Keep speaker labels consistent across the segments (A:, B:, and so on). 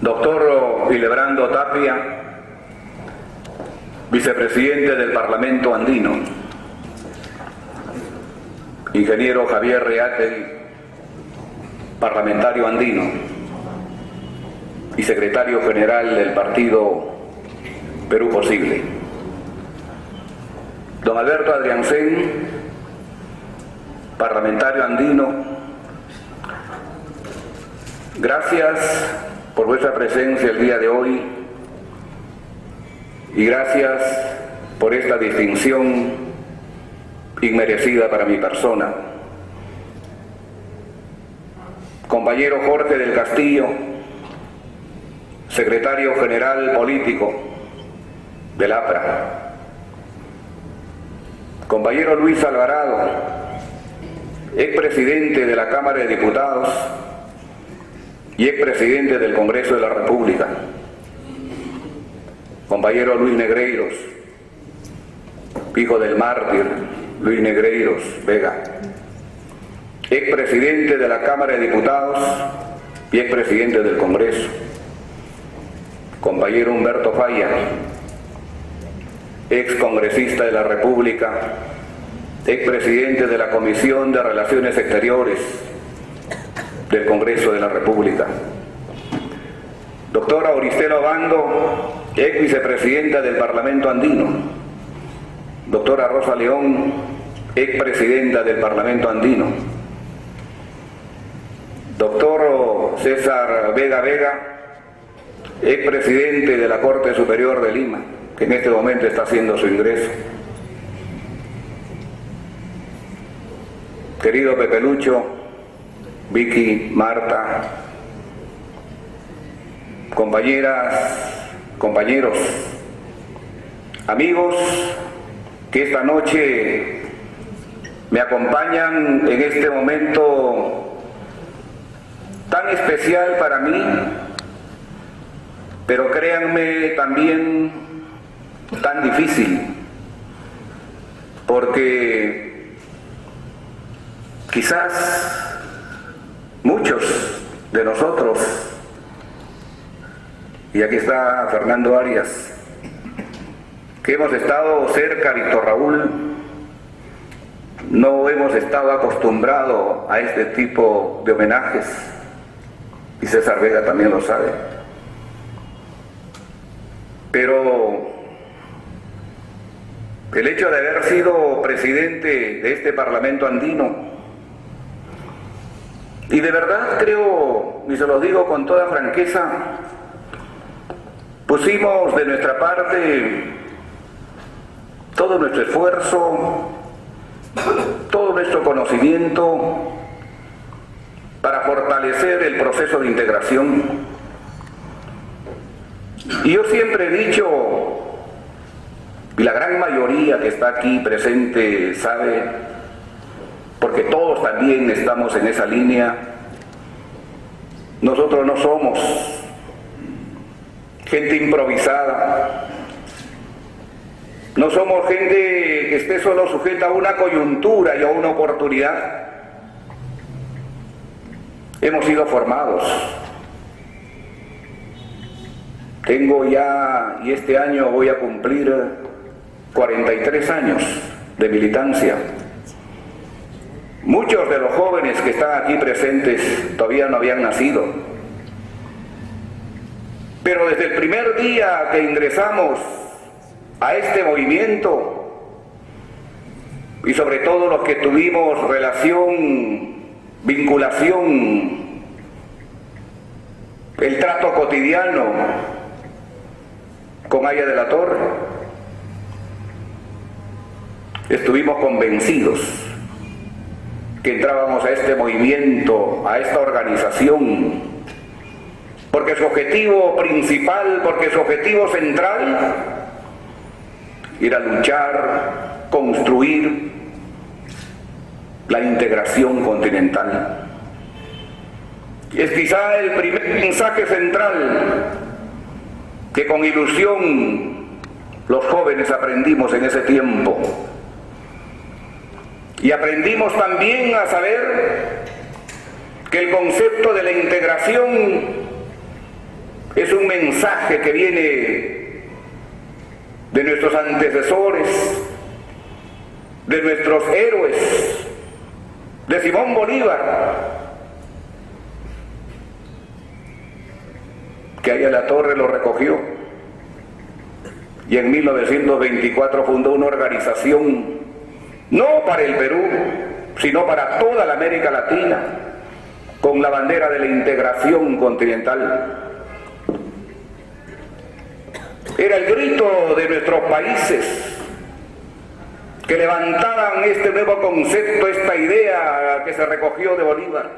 A: Doctor Ilebrando Tapia, vicepresidente del Parlamento Andino. Ingeniero Javier Reategui, parlamentario andino y secretario general del partido Perú Posible. Don Alberto Adriancén, parlamentario andino, gracias por vuestra presencia el día de hoy y gracias por esta distinción inmerecida para mi persona. Compañero Jorge del Castillo, secretario general político del APRA. Compañero Luis Alvarado, expresidente de la Cámara de Diputados y expresidente del Congreso de la República. Compañero Luis Negreiros, hijo del mártir Luis Negreiros Vega, expresidente de la Cámara de Diputados y expresidente del Congreso. Compañero Humberto Falla, excongresista de la República, expresidente de la Comisión de Relaciones Exteriores del Congreso de la República. Doctora Oristela Obando, ex vicepresidenta del Parlamento Andino. Doctora Rosa León, expresidenta del Parlamento Andino. Doctor César Vega Vega, expresidente de la Corte Superior de Lima, que en este momento está haciendo su ingreso. Querido Pepe Lucho, Vicky, Marta, compañeras, compañeros, amigos que esta noche me acompañan en este momento tan especial para mí, pero créanme también tan difícil, porque quizás muchos de nosotros, y aquí está Fernando Arias, que hemos estado cerca, Víctor Raúl, no hemos estado acostumbrados a este tipo de homenajes, y César Vega también lo sabe. Pero el hecho de haber sido presidente de este Parlamento andino, y de verdad creo, y se los digo con toda franqueza, pusimos de nuestra parte todo nuestro esfuerzo, todo nuestro conocimiento para fortalecer el proceso de integración. Y yo siempre he dicho, y la gran mayoría que está aquí presente sabe, porque todos también estamos en esa línea, nosotros no somos gente improvisada, no somos gente que esté solo sujeta a una coyuntura y a una oportunidad. Hemos sido formados. Tengo ya, y este año voy a cumplir 43 años de militancia. Muchos de los jóvenes que están aquí presentes todavía no habían nacido. Pero desde el primer día que ingresamos a este movimiento, y sobre todo los que tuvimos relación, vinculación, el trato cotidiano con Haya de la Torre, estuvimos convencidos que entrábamos a este movimiento, a esta organización, porque su objetivo principal, porque su objetivo central era luchar, construir la integración continental. Es quizá el primer mensaje central que con ilusión los jóvenes aprendimos en ese tiempo. Y aprendimos también a saber que el concepto de la integración Es un mensaje que viene de nuestros antecesores, de nuestros héroes, de Simón Bolívar, que ahí a la Torre lo recogió y en 1924 fundó una organización no para el Perú, sino para toda la América Latina, con la bandera de la integración continental. Era el grito de nuestros países que levantaban este nuevo concepto, esta idea que se recogió de Bolívar.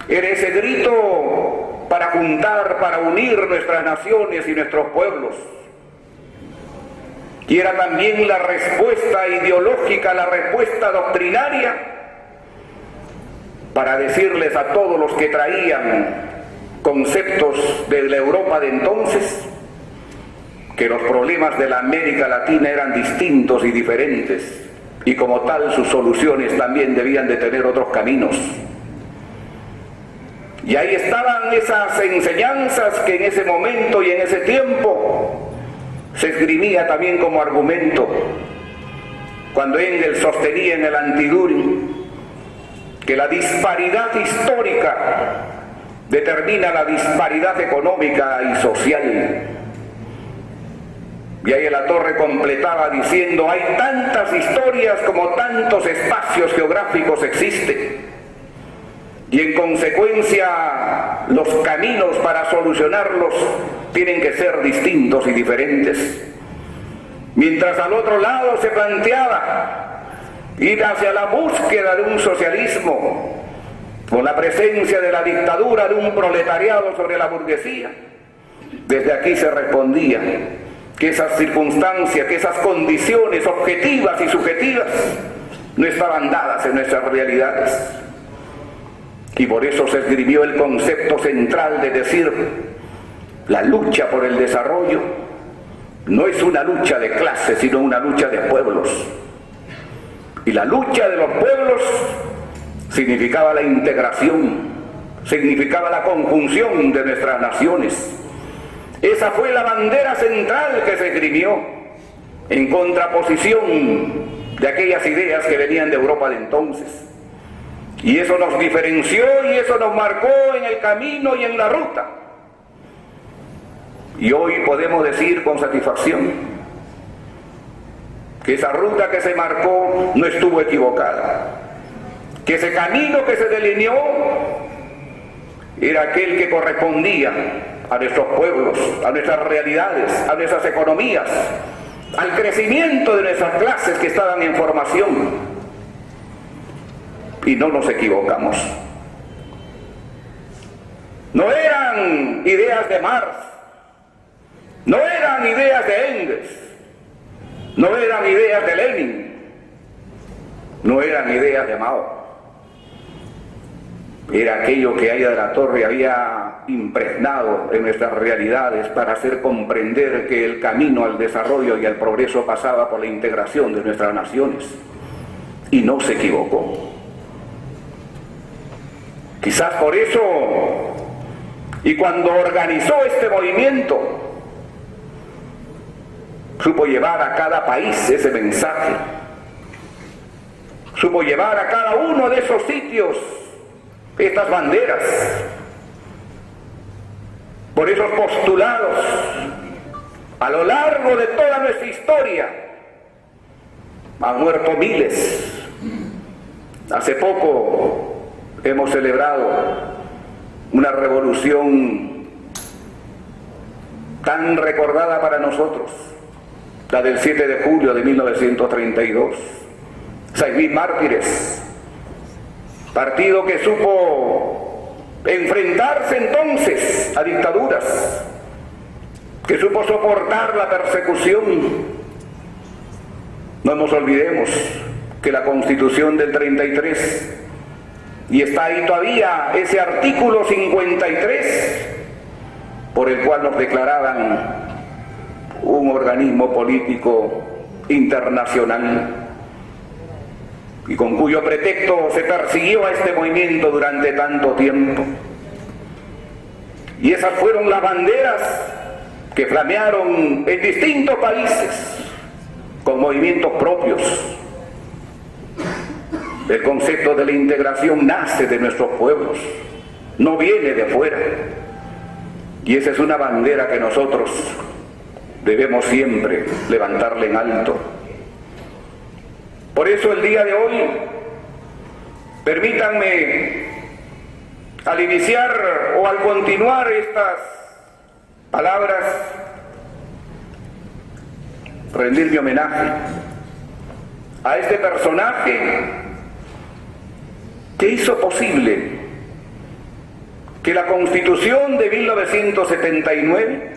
A: Era ese grito para juntar, para unir nuestras naciones y nuestros pueblos. Y era también la respuesta ideológica, la respuesta doctrinaria, para decirles a todos los que traían conceptos de la Europa de entonces, que los problemas de la América Latina eran distintos y diferentes, y como tal sus soluciones también debían de tener otros caminos. Y ahí estaban esas enseñanzas que en ese momento y en ese tiempo se esgrimía también como argumento, cuando Engels sostenía en el Anti-Düring que la disparidad histórica determina la disparidad económica y social. Y ahí la Torre completaba diciendo: hay tantas historias como tantos espacios geográficos existen, y en consecuencia los caminos para solucionarlos tienen que ser distintos y diferentes. Mientras al otro lado se planteaba ir hacia la búsqueda de un socialismo con la presencia de la dictadura de un proletariado sobre la burguesía, desde aquí se respondía que esas circunstancias, que esas condiciones objetivas y subjetivas no estaban dadas en nuestras realidades. Y por eso se esgrimió el concepto central de decir: la lucha por el desarrollo no es una lucha de clases, sino una lucha de pueblos. Y la lucha de los pueblos significaba la integración, significaba la conjunción de nuestras naciones. Esa fue la bandera central que se esgrimió en contraposición de aquellas ideas que venían de Europa de entonces. Y eso nos diferenció y eso nos marcó en el camino y en la ruta. Y hoy podemos decir con satisfacción que esa ruta que se marcó no estuvo equivocada, que ese camino que se delineó era aquel que correspondía a nuestros pueblos, a nuestras realidades, a nuestras economías, al crecimiento de nuestras clases que estaban en formación. Y no nos equivocamos. No eran ideas de Marx, no eran ideas de Engels, no eran ideas de Lenin, no eran ideas de Mao. Era aquello que Aya de la Torre había impregnado en nuestras realidades para hacer comprender que el camino al desarrollo y al progreso pasaba por la integración de nuestras naciones. Y no se equivocó. Quizás por eso, y cuando organizó este movimiento, supo llevar a cada país ese mensaje, supo llevar a cada uno de esos sitios estas banderas, por esos postulados. A lo largo de toda nuestra historia han muerto miles. Hace poco hemos celebrado una revolución tan recordada para nosotros, la del 7 de julio de 1932. 6.000 mártires, partido que supo enfrentarse entonces a dictaduras, que supo soportar la persecución. No nos olvidemos que la Constitución del 33, y está ahí todavía ese artículo 53, por el cual nos declaraban un organismo político internacional, y con cuyo pretexto se persiguió a este movimiento durante tanto tiempo. Y esas fueron las banderas que flamearon en distintos países con movimientos propios. El concepto de la integración nace de nuestros pueblos, no viene de fuera. Y esa es una bandera que nosotros debemos siempre levantarle en alto. Por eso el día de hoy, permítanme, al iniciar o al continuar estas palabras, rendir mi homenaje a este personaje que hizo posible que la Constitución de 1979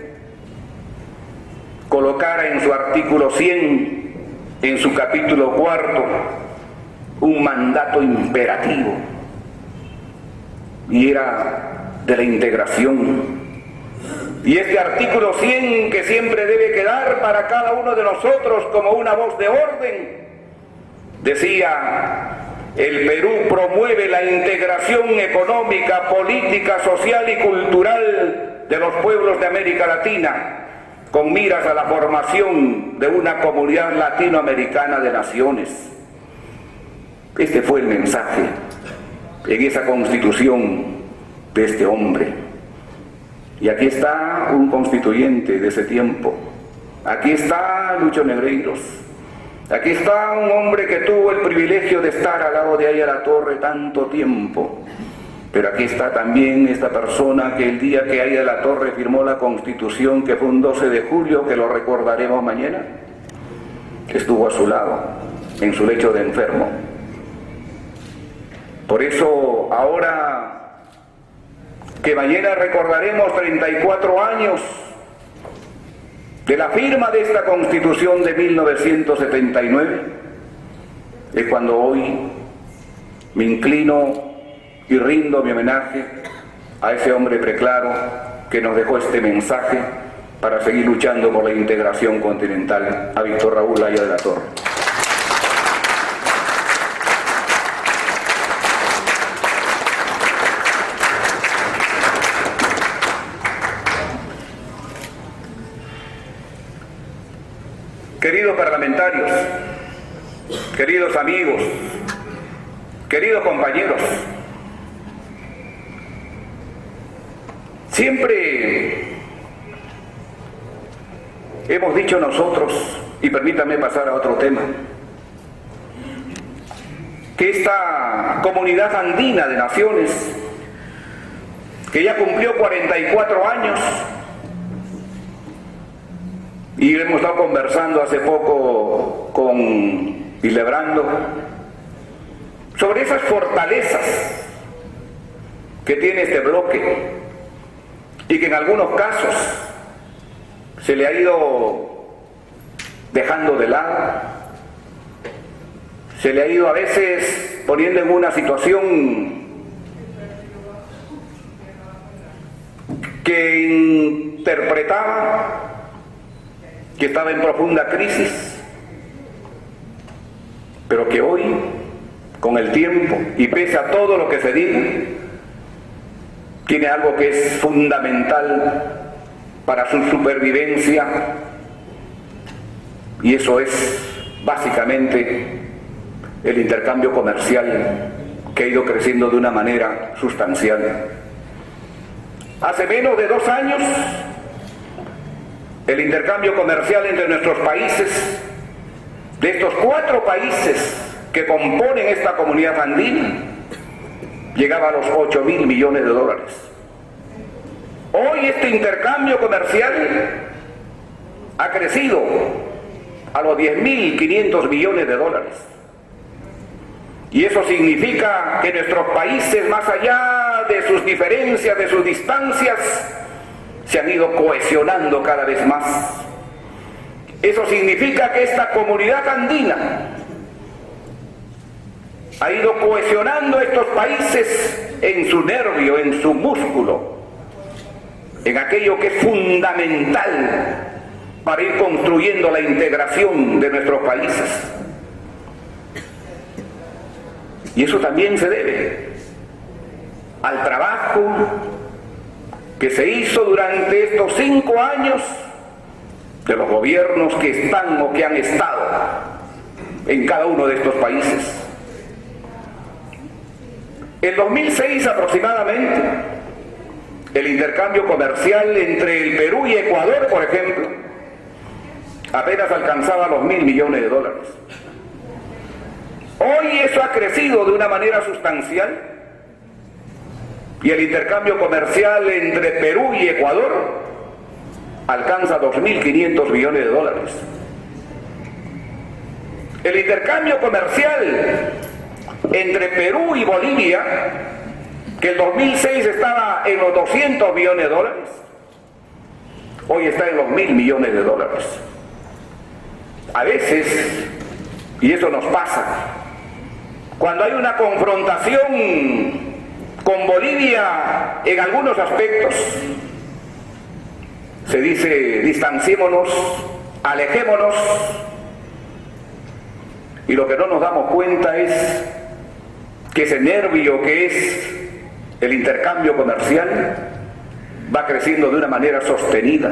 A: colocara en su artículo 100, en su capítulo 4, un mandato imperativo, y era de la integración. Y este artículo 100, que siempre debe quedar para cada uno de nosotros como una voz de orden, decía: el Perú promueve la integración económica, política, social y cultural de los pueblos de América Latina, con miras a la formación de una comunidad latinoamericana de naciones. Este fue el mensaje en esa constitución de este hombre. Y aquí está un constituyente de ese tiempo. Aquí está Lucho Negreiros. Aquí está un hombre que tuvo el privilegio de estar al lado de Aya La Torre tanto tiempo. Pero aquí está también esta persona que el día que Aya La Torre firmó la Constitución, que fue un 12 de julio, que lo recordaremos mañana, estuvo a su lado, en su lecho de enfermo. Por eso ahora que mañana recordaremos 34 años de la firma de esta Constitución de 1979, es cuando hoy me inclino y rindo mi homenaje a ese hombre preclaro que nos dejó este mensaje para seguir luchando por la integración continental, a Víctor Raúl Aya de la Torre. Queridos parlamentarios, queridos amigos, queridos compañeros, siempre hemos dicho nosotros, y permítanme pasar a otro tema, que esta comunidad andina de naciones, que ya cumplió 44 años, y hemos estado conversando hace poco con Ilebrando sobre esas fortalezas que tiene este bloque y que en algunos casos se le ha ido dejando de lado, se le ha ido a veces poniendo en una situación que interpretaba que estaba en profunda crisis, pero que hoy, con el tiempo y pese a todo lo que se diga, tiene algo que es fundamental para su supervivencia, y eso es básicamente el intercambio comercial, que ha ido creciendo de una manera sustancial. Hace menos de 2 años, el intercambio comercial entre nuestros países, de estos 4 países que componen esta comunidad andina, llegaba a los 8.000 millones de dólares. Hoy este intercambio comercial ha crecido a los 10.500 millones de dólares. Y eso significa que nuestros países, más allá de sus diferencias, de sus distancias, se han ido cohesionando cada vez más. Eso significa que esta comunidad andina ha ido cohesionando estos países en su nervio, en su músculo, en aquello que es fundamental para ir construyendo la integración de nuestros países. Y eso también se debe al trabajo, que se hizo durante estos 5 años de los gobiernos que están o que han estado en cada uno de estos países. En 2006 aproximadamente, el intercambio comercial entre el Perú y Ecuador, por ejemplo, apenas alcanzaba los $1.000 millones. Hoy eso ha crecido de una manera sustancial y el intercambio comercial entre Perú y Ecuador alcanza $2.500 millones. El intercambio comercial entre Perú y Bolivia, que en 2006 estaba en los $200 millones, hoy está en los $1.000 millones. A veces, y eso nos pasa, cuando hay una confrontación con Bolivia en algunos aspectos, se dice distanciémonos, alejémonos, y lo que no nos damos cuenta es que ese nervio que es el intercambio comercial va creciendo de una manera sostenida.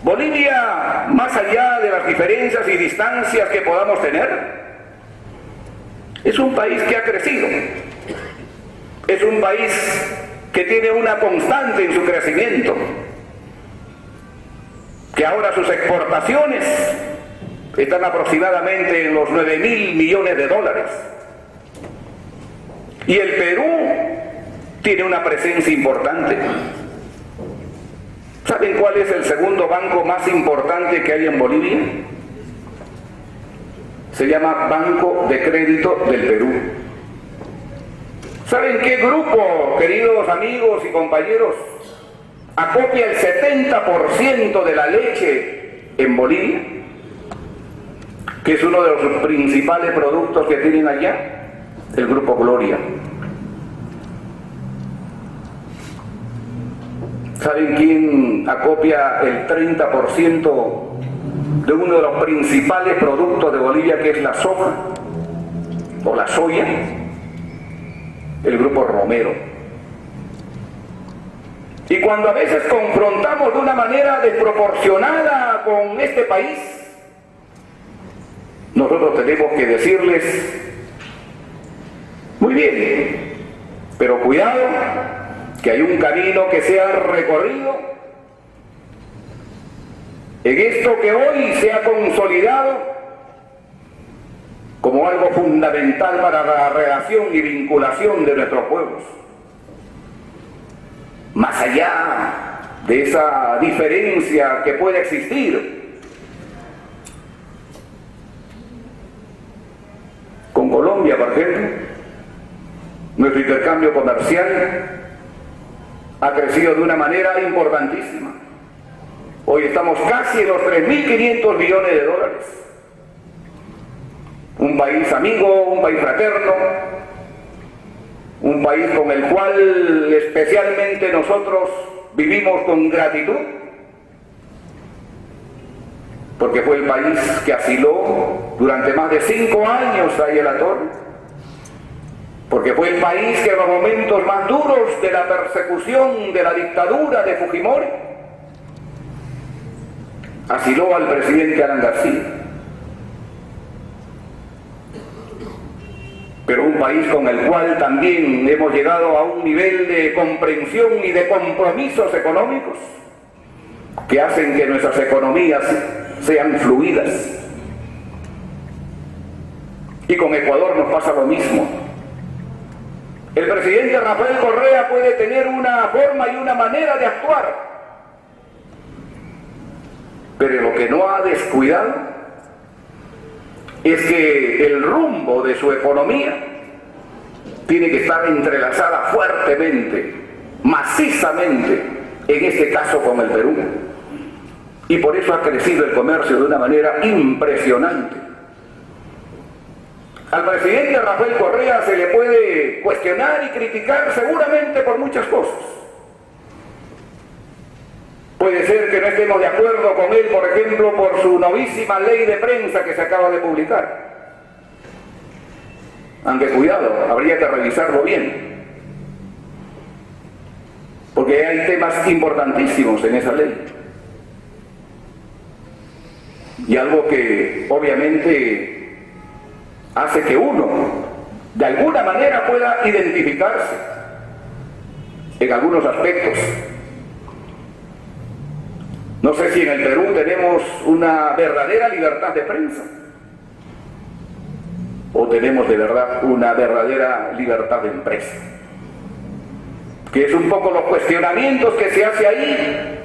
A: Bolivia, más allá de las diferencias y distancias que podamos tener, es un país que ha crecido, es un país que tiene una constante en su crecimiento, que ahora sus exportaciones están aproximadamente en los $9.000 millones. Y el Perú tiene una presencia importante. ¿Saben cuál es el segundo banco más importante que hay en Bolivia? Se llama Banco de Crédito del Perú. ¿Saben qué grupo, queridos amigos y compañeros, acopia el 70% de la leche en Bolivia? Que es uno de los principales productos que tienen allá, el Grupo Gloria. ¿Saben quién acopia el 30% de uno de los principales productos de Bolivia, que es la soja o la soya? El Grupo Romero. Y cuando a veces confrontamos de una manera desproporcionada con este país, nosotros tenemos que decirles, muy bien, pero cuidado, que hay un camino que se ha recorrido en esto que hoy se ha consolidado como algo fundamental para la relación y vinculación de nuestros pueblos. Más allá de esa diferencia que puede existir con Colombia, por ejemplo, nuestro intercambio comercial ha crecido de una manera importantísima. Hoy estamos casi en los $3.500 millones. Un país amigo, un país fraterno, un país con el cual especialmente nosotros vivimos con gratitud, porque fue el país que asiló durante más de 5 años a la Torre, porque fue el país que en los momentos más duros de la persecución de la dictadura de Fujimori asiló al presidente Alan García. Pero un país con el cual también hemos llegado a un nivel de comprensión y de compromisos económicos que hacen que nuestras economías sean fluidas. Y con Ecuador nos pasa lo mismo. El presidente Rafael Correa puede tener una forma y una manera de actuar, pero lo que no ha descuidado es que el rumbo de su economía tiene que estar entrelazada fuertemente, macizamente, en este caso con el Perú. Y por eso ha crecido el comercio de una manera impresionante. Al presidente Rafael Correa se le puede cuestionar y criticar seguramente por muchas cosas. Puede ser que no estemos de acuerdo con él, por ejemplo, por su novísima ley de prensa que se acaba de publicar. Aunque cuidado, habría que revisarlo bien. porque hay temas importantísimos en esa ley. Y algo que obviamente hace que uno de alguna manera pueda identificarse en algunos aspectos. No sé si en el Perú tenemos una verdadera libertad de prensa o tenemos de verdad una verdadera libertad de empresa, que es un poco los cuestionamientos que se hace ahí,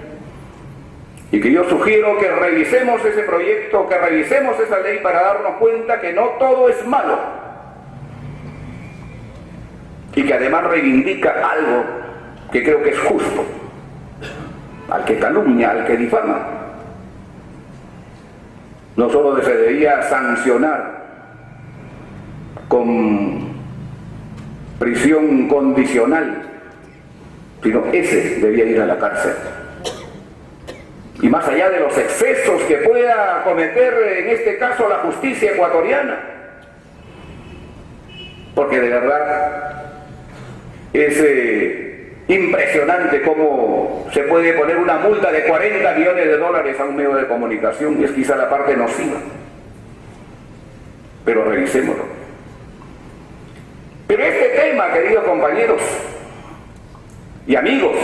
A: y que yo sugiero que revisemos ese proyecto, que revisemos esa ley para darnos cuenta que no todo es malo y que además reivindica algo que creo que es justo: al que calumnia, al que difama, no solo se debía sancionar con prisión condicional, sino ese debía ir a la cárcel. Y más allá de los excesos que pueda cometer en este caso la justicia ecuatoriana, porque de verdad es impresionante cómo se puede poner una multa de 40 millones de dólares a un medio de comunicación, y es quizá la parte nociva, pero revisémoslo. Pero este tema, queridos compañeros y amigos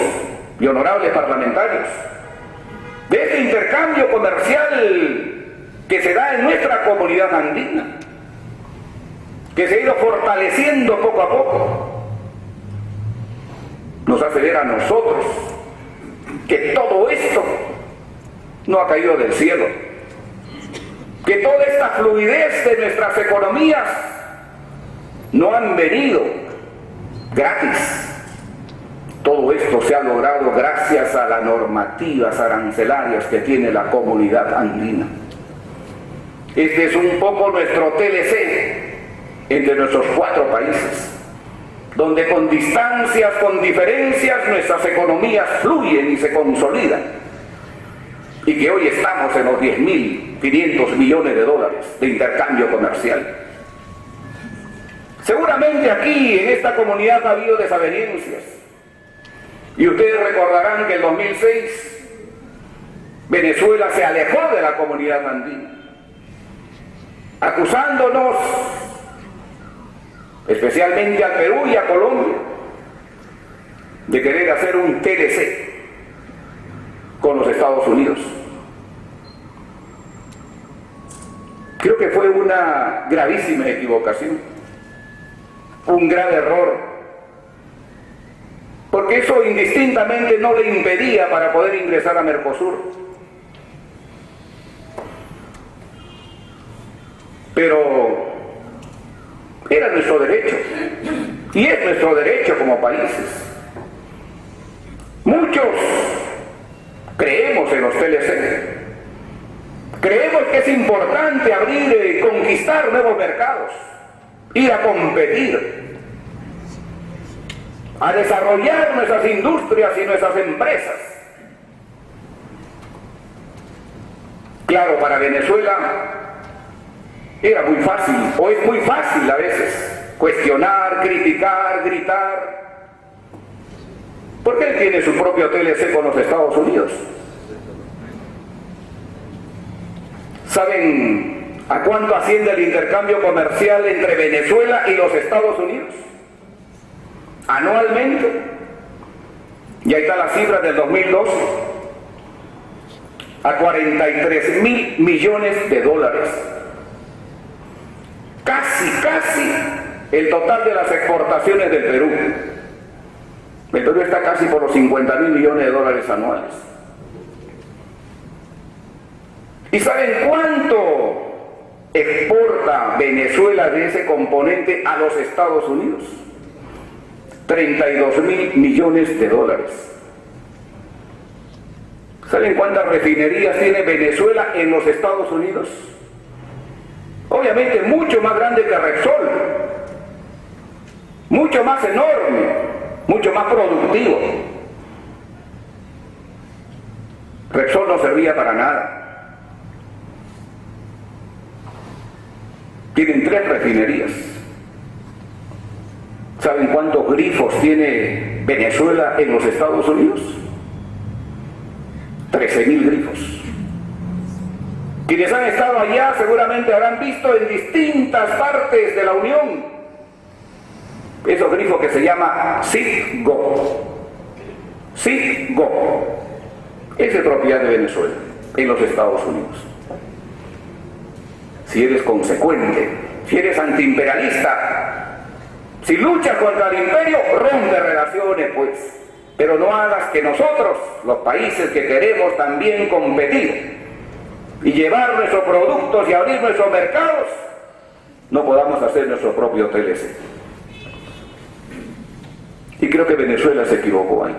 A: y honorables parlamentarios, de este intercambio comercial que se da en nuestra comunidad andina, que se ha ido fortaleciendo poco a poco, nos hace ver a nosotros que todo esto no ha caído del cielo, que toda esta fluidez de nuestras economías no han venido gratis. Todo esto se ha logrado gracias a las normativas arancelarias que tiene la comunidad andina. Este es un poco nuestro TLC entre nuestros 4 países, donde con distancias, con diferencias, nuestras economías fluyen y se consolidan, y que hoy estamos en los 10.500 millones de dólares de intercambio comercial. Seguramente aquí en esta comunidad ha habido desavenencias, y ustedes recordarán que en 2006 Venezuela se alejó de la comunidad andina, acusándonos, especialmente al Perú y a Colombia, de querer hacer un TLC con los Estados Unidos. Creo que fue una gravísima equivocación, un grave error, porque eso indistintamente no le impedía para poder ingresar a Mercosur. Pero era nuestro derecho, y es nuestro derecho como países. Muchos creemos en los TLC, creemos que es importante abrir y conquistar nuevos mercados, ir a competir, a desarrollar nuestras industrias y nuestras empresas. Claro, para Venezuela era muy fácil, o es muy fácil a veces, cuestionar, criticar, gritar, porque él tiene su propio TLC con los Estados Unidos. ¿Saben a cuánto asciende el intercambio comercial entre Venezuela y los Estados Unidos? Anualmente, y ahí está la cifra del 2012, a 43.000 millones de dólares. Casi el total de las exportaciones del Perú. El Perú está casi por los 50.000 millones de dólares anuales. ¿Y saben cuánto exporta Venezuela de ese componente a los Estados Unidos? 32.000 millones de dólares. ¿Saben cuántas refinerías tiene Venezuela en los Estados Unidos? Obviamente mucho más grande que Repsol, mucho más enorme, mucho más productivo. Repsol no servía para nada. Tienen 3 refinerías. ¿Saben cuántos grifos tiene Venezuela en los Estados Unidos, 13.000 grifos. Quienes han estado allá seguramente habrán visto en distintas partes de la Unión esos grifos que se llama Citgo. Citgo. Esa es propiedad de Venezuela en los Estados Unidos. Si eres consecuente, si eres antiimperialista, si luchas contra el imperio, rompe relaciones, pues. Pero no hagas que nosotros, los países que queremos también competir y llevar nuestros productos y abrir nuestros mercados, no podamos hacer nuestro propio TLC. Y creo que Venezuela se equivocó ahí.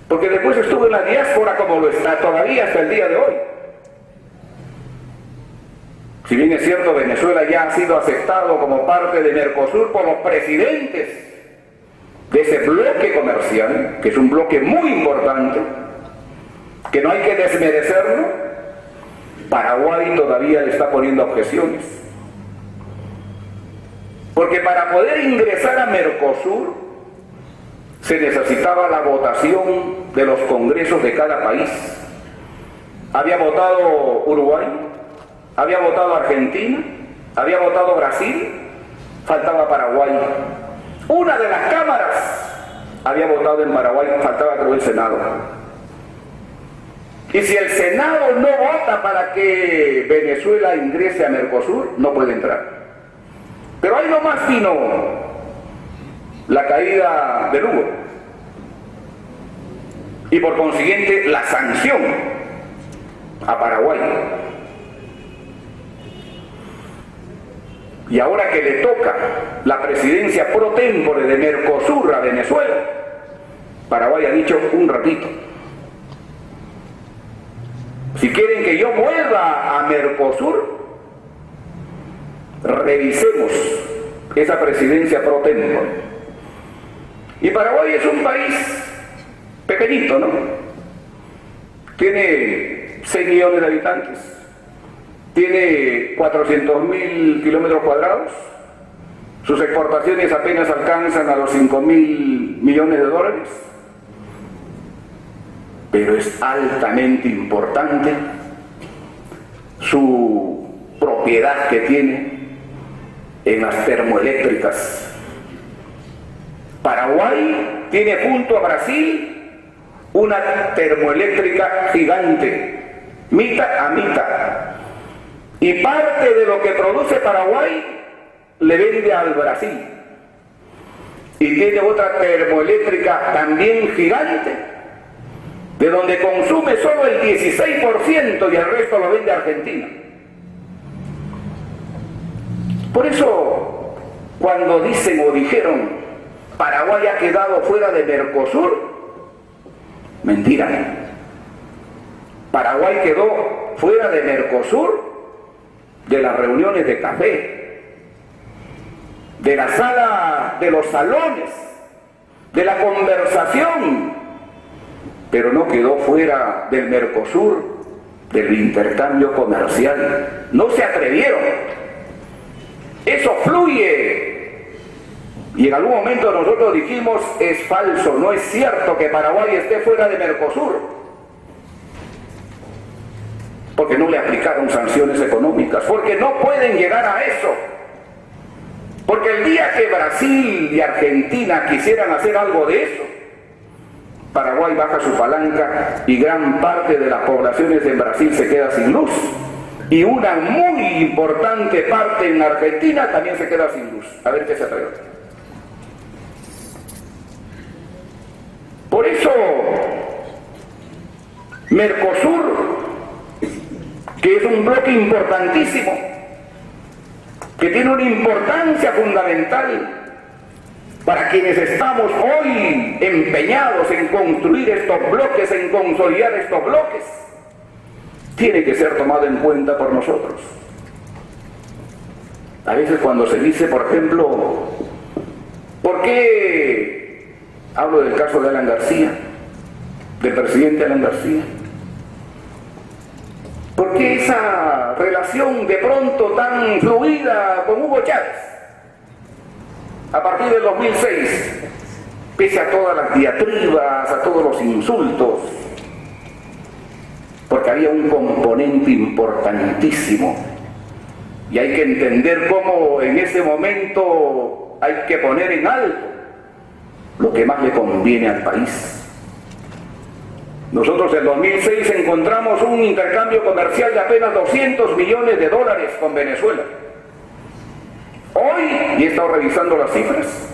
A: Porque después estuvo en la diáspora como lo está todavía hasta el día de hoy. Si bien es cierto, Venezuela ya ha sido aceptado como parte de Mercosur por los presidentes de ese bloque comercial, que es un bloque muy importante, que no hay que desmerecerlo, Paraguay todavía le está poniendo objeciones. Porque para poder ingresar a Mercosur se necesitaba la votación de los congresos de cada país. Había votado Uruguay, había votado Argentina, había votado Brasil, faltaba Paraguay. Una de las cámaras había votado en Paraguay, faltaba creo el Senado. Y si el Senado no vota para que Venezuela ingrese a Mercosur, no puede entrar. Pero ahí nomás vino la caída de Lugo. Y por consiguiente la sanción a Paraguay. Y ahora que le toca la presidencia pro tempore de Mercosur a Venezuela, Paraguay ha dicho un ratito. Si quieren que yo vuelva a Mercosur, revisemos esa presidencia pro tempore. Y Paraguay es un país pequeñito, ¿no? Tiene 6 millones de habitantes. Tiene 400.000 kilómetros cuadrados, sus exportaciones apenas alcanzan a los 5.000 millones de dólares, pero es altamente importante su propiedad que tiene en las termoeléctricas. Paraguay tiene junto a Brasil una termoeléctrica gigante, mitad a mitad. Y parte de lo que produce Paraguay le vende al Brasil. Y tiene otra termoeléctrica también gigante, de donde consume solo el 16% y el resto lo vende a Argentina. Por eso, cuando dicen o dijeron Paraguay ha quedado fuera de Mercosur, mentira. Paraguay quedó fuera de Mercosur de las reuniones de café, de la sala, de los salones, de la conversación, pero no quedó fuera del Mercosur, del intercambio comercial. No se atrevieron. Eso fluye. Y en algún momento nosotros dijimos, es falso, no es cierto que Paraguay esté fuera de Mercosur, porque no le aplicaron sanciones económicas, porque no pueden llegar a eso. Porque el día que Brasil y Argentina quisieran hacer algo de eso, Paraguay baja su palanca y gran parte de las poblaciones en Brasil se queda sin luz. Y una muy importante parte en Argentina también se queda sin luz. A ver qué se atreve. Por eso, Mercosur, que es un bloque importantísimo, que tiene una importancia fundamental para quienes estamos hoy empeñados en construir estos bloques, en consolidar estos bloques, tiene que ser tomado en cuenta por nosotros. A veces cuando se dice, por ejemplo, ¿por qué hablo del caso de Alan García, del presidente Alan García? ¿Por qué esa relación de pronto tan fluida con Hugo Chávez? A partir del 2006, pese a todas las diatribas, a todos los insultos, porque había un componente importantísimo, y hay que entender cómo en ese momento hay que poner en alto lo que más le conviene al país. Nosotros en 2006 encontramos un intercambio comercial de apenas $200 millones con Venezuela. Hoy, y he estado revisando las cifras,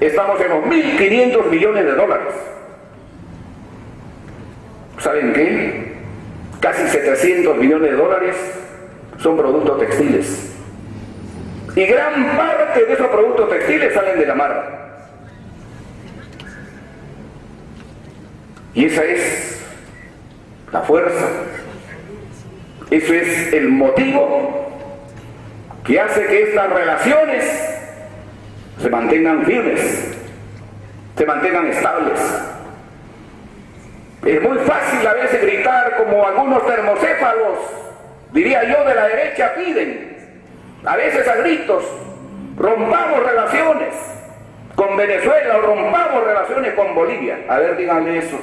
A: estamos en los $1.500 millones. ¿Saben qué? Casi $700 millones son productos textiles. Y gran parte de esos productos textiles salen de la mar. Y esa es la fuerza, eso es el motivo que hace que estas relaciones se mantengan firmes, se mantengan estables. Es muy fácil a veces gritar como algunos termocéfalos, diría yo, de la derecha piden, a veces a gritos, rompamos relaciones con Venezuela o rompamos relaciones con Bolivia. A ver, díganle eso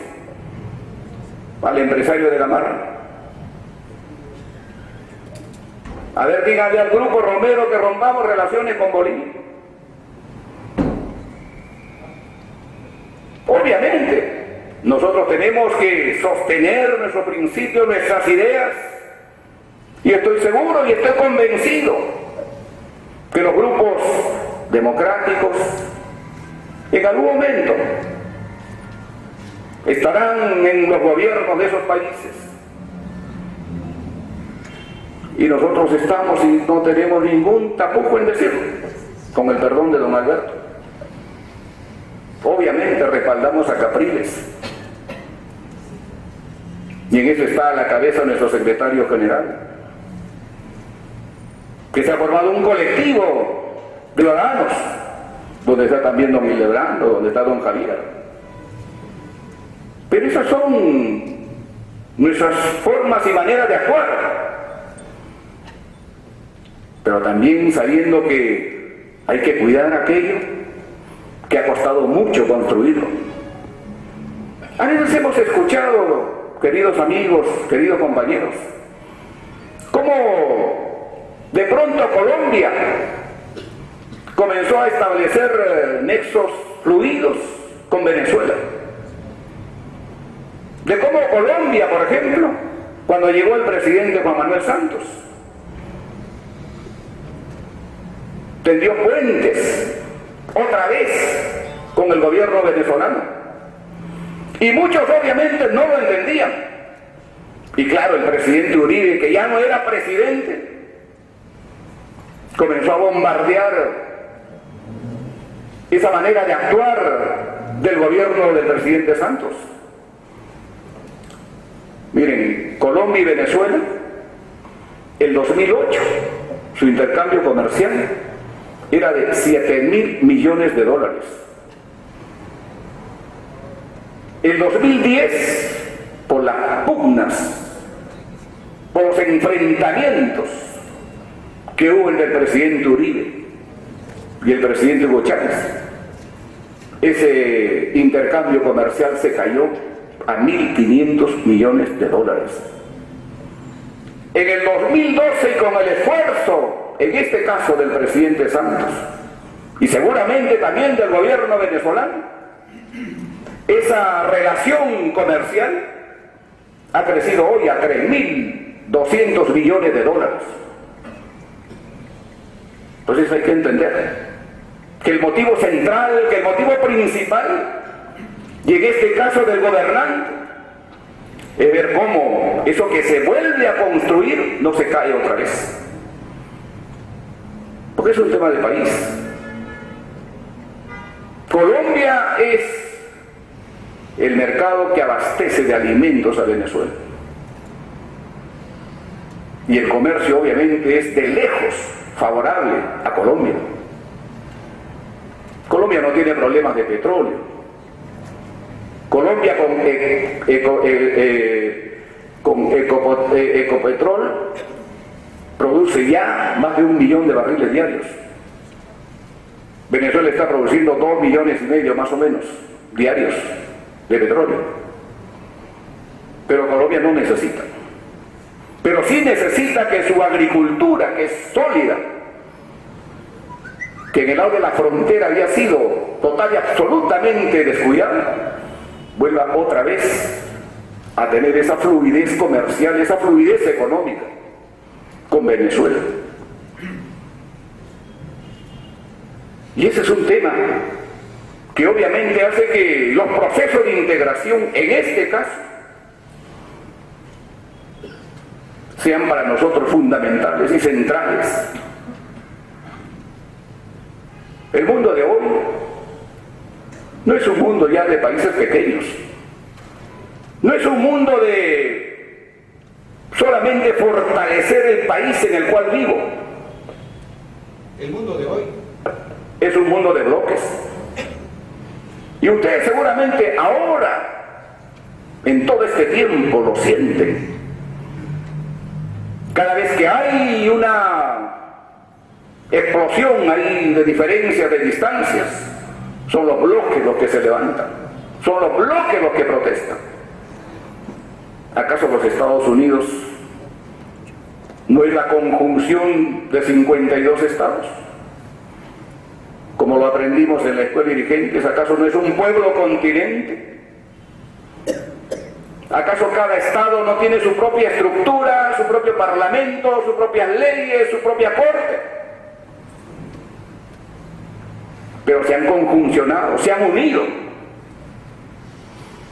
A: al empresario de la mar. A ver, díganle al grupo Romero que rompamos relaciones con Bolivia. Obviamente, nosotros tenemos que sostener nuestros principios, nuestras ideas, y estoy seguro y estoy convencido que los grupos democráticos en algún momento estarán en los gobiernos de esos países, y nosotros estamos y no tenemos ningún tapujo en decirlo, con el perdón de don Alberto. Obviamente respaldamos a Capriles, y en eso está a la cabeza nuestro secretario general, que se ha formado un colectivo de ciudadanos, donde está también don Hildebrando, donde está don Javier. Pero esas son nuestras formas y maneras de actuar. Pero también sabiendo que hay que cuidar aquello que ha costado mucho construirlo. A veces hemos escuchado, queridos amigos, queridos compañeros, cómo de pronto Colombia comenzó a establecer nexos fluidos con Venezuela. De cómo Colombia, por ejemplo, cuando llegó el presidente Juan Manuel Santos, tendió puentes otra vez con el gobierno venezolano. Y muchos obviamente no lo entendían. Y claro, el presidente Uribe, que ya no era presidente, comenzó a bombardear esa manera de actuar del gobierno del presidente Santos. Miren, Colombia y Venezuela, el 2008, su intercambio comercial era de $7.000 millones. El 2010, por las pugnas, por los enfrentamientos que hubo entre el presidente Uribe y el presidente Hugo Chávez, ese intercambio comercial se cayó a $1.500 millones. En el 2012, y con el esfuerzo, en este caso del presidente Santos, y seguramente también del gobierno venezolano, esa relación comercial ha crecido hoy a $3.200 millones. Entonces hay que entender que el motivo central, que el motivo principal, y en este caso del gobernante, es ver cómo eso que se vuelve a construir no se cae otra vez. Porque es un tema de país. Colombia es el mercado que abastece de alimentos a Venezuela. Y el comercio obviamente es de lejos favorable a Colombia. Colombia no tiene problemas de petróleo. Colombia con Ecopetrol produce ya más de 1 millón de barriles diarios. Venezuela está produciendo 2,5 millones más o menos diarios de petróleo, pero Colombia no necesita. Pero sí necesita que su agricultura, que es sólida, que en el lado de la frontera había sido total y absolutamente descuidada, vuelva otra vez a tener esa fluidez comercial, esa fluidez económica con Venezuela. Y ese es un tema que obviamente hace que los procesos de integración, en este caso, sean para nosotros fundamentales y centrales. El mundo de hoy no es un mundo ya de países pequeños, no es un mundo de solamente fortalecer el país en el cual vivo.
B: El mundo de hoy
A: es un mundo de bloques. Y ustedes seguramente ahora, en todo este tiempo, lo sienten. Cada vez que hay una explosión ahí de diferencias, de distancias, son los bloques los que se levantan, son los bloques los que protestan. ¿Acaso los Estados Unidos no es la conjunción de 52 estados? Como lo aprendimos en la escuela de dirigentes, ¿acaso no es un pueblo continente? ¿Acaso cada estado no tiene su propia estructura, su propio parlamento, sus propias leyes, su propia corte? Pero se han conjuncionado, se han unido.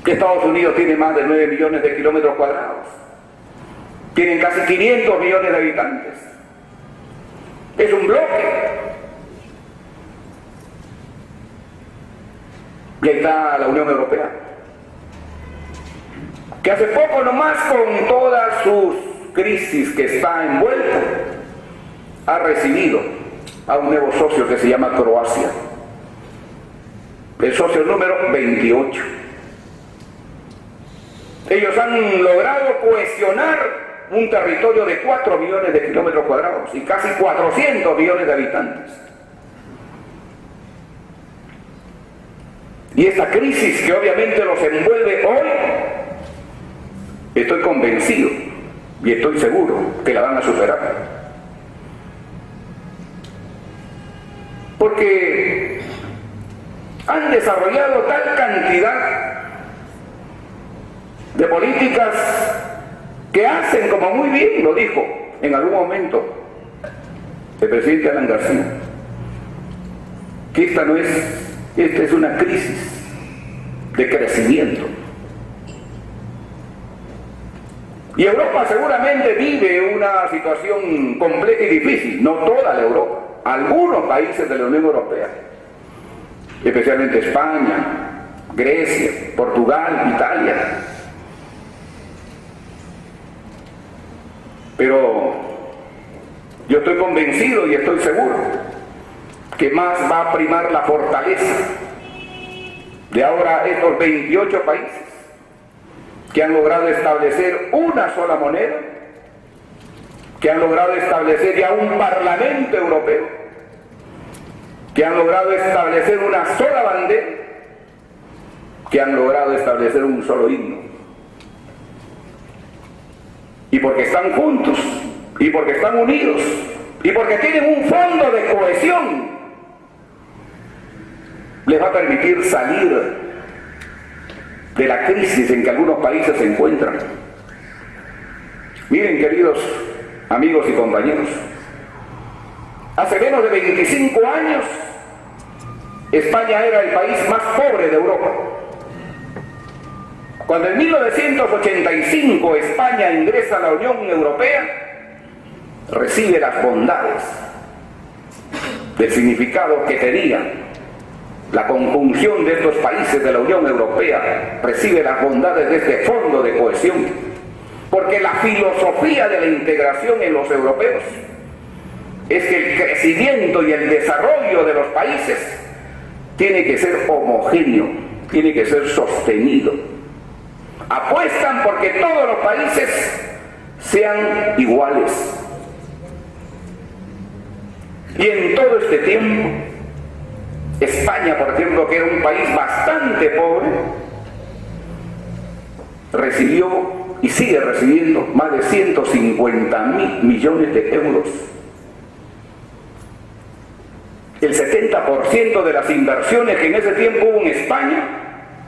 A: Estados Unidos tiene más de 9 millones de kilómetros cuadrados. Tienen casi 500 millones de habitantes. Es un bloque. Y ahí está la Unión Europea, que hace poco nomás, con todas sus crisis que está envuelta, ha recibido a un nuevo socio que se llama Croacia, el socio número 28. Ellos han logrado cohesionar un territorio de 4 millones de kilómetros cuadrados y casi 400 millones de habitantes. Y esta crisis que obviamente los envuelve hoy, estoy convencido y estoy seguro que la van a superar. Porque han desarrollado tal cantidad de políticas que hacen, como muy bien lo dijo en algún momento el presidente Alan García, que esta es una crisis de crecimiento. Y Europa seguramente vive una situación compleja y difícil, no toda la Europa, algunos países de la Unión Europea, especialmente España, Grecia, Portugal, Italia. Pero yo estoy convencido y estoy seguro que más va a primar la fortaleza de ahora estos 28 países que han logrado establecer una sola moneda, que han logrado establecer ya un parlamento europeo, que han logrado establecer una sola bandera, que han logrado establecer un solo himno. Y porque están juntos, y porque están unidos, y porque tienen un fondo de cohesión, les va a permitir salir de la crisis en que algunos países se encuentran. Miren, queridos amigos y compañeros, hace menos de 25 años España era el país más pobre de Europa. Cuando en 1985 España ingresa a la Unión Europea, recibe las bondades del significado que tenía la conjunción de estos países de la Unión Europea, recibe las bondades de este fondo de cohesión, porque la filosofía de la integración en los europeos es que el crecimiento y el desarrollo de los países tiene que ser homogéneo, tiene que ser sostenido. Apuestan porque todos los países sean iguales. Y en todo este tiempo España, por ejemplo, que era un país bastante pobre, recibió y sigue recibiendo más de 150.000 millones de euros. El 70% de las inversiones que en ese tiempo hubo en España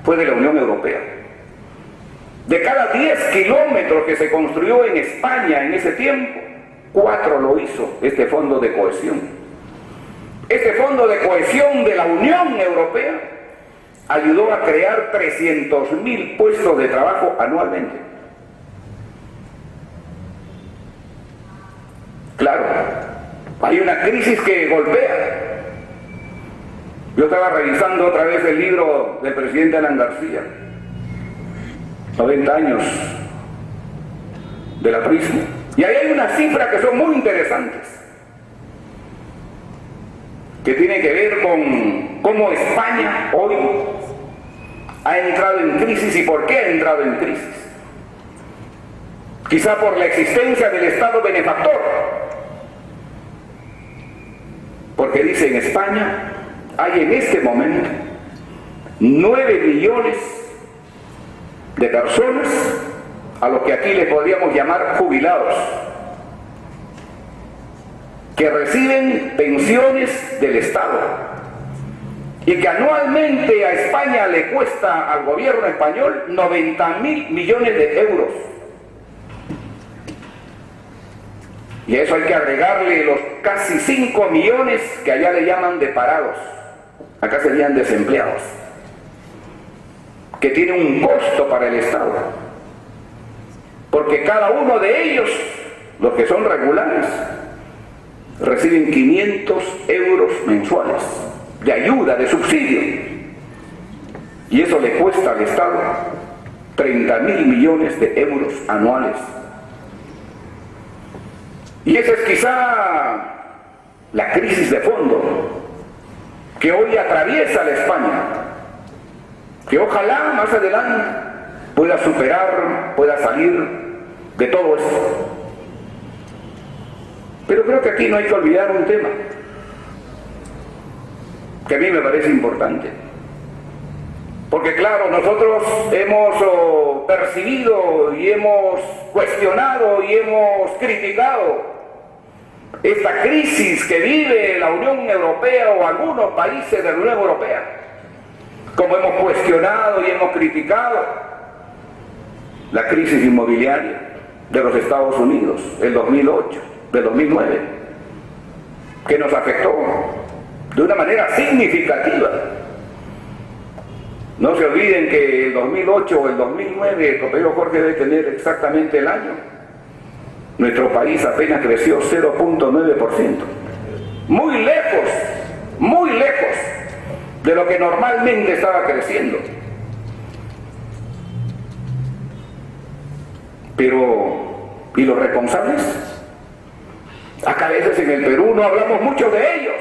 A: fue de la Unión Europea. De cada 10 kilómetros que se construyó en España en ese tiempo, 4 lo hizo este fondo de cohesión. Este fondo de cohesión de la Unión Europea ayudó a crear 300.000 puestos de trabajo anualmente. Claro, hay una crisis que golpea. Yo estaba revisando otra vez el libro del presidente Alan García, 90 años de la prisma, y ahí hay unas cifras que son muy interesantes, que tienen que ver con cómo España hoy ha entrado en crisis y por qué ha entrado en crisis. Quizá por la existencia del Estado benefactor, porque dice en España hay en este momento 9 millones de personas a los que aquí les podríamos llamar jubilados, que reciben pensiones del Estado y que anualmente a España le cuesta al gobierno español 90.000 millones de euros. Y a eso hay que agregarle los casi 5 millones que allá le llaman de parados, acá serían desempleados, que tiene un costo para el Estado, porque cada uno de ellos, los que son regulares, reciben 500 euros mensuales de ayuda, de subsidio, y eso le cuesta al Estado 30.000 millones de euros anuales. Y esa es quizá la crisis de fondo que hoy atraviesa la España, que ojalá más adelante pueda superar, pueda salir de todo esto. Pero creo que aquí no hay que olvidar un tema que a mí me parece importante, porque claro, nosotros hemos percibido y hemos cuestionado y hemos criticado esta crisis que vive la Unión Europea o algunos países de la Unión Europea, como hemos cuestionado y hemos criticado la crisis inmobiliaria de los Estados Unidos del 2008, del 2009, que nos afectó de una manera significativa. No se olviden que el 2008 o el 2009, el compañero Jorge debe tener exactamente el año, nuestro país apenas creció 0.9%. Muy lejos de lo que normalmente estaba creciendo. Pero, ¿y los responsables? Acá a veces en el Perú no hablamos mucho de ellos.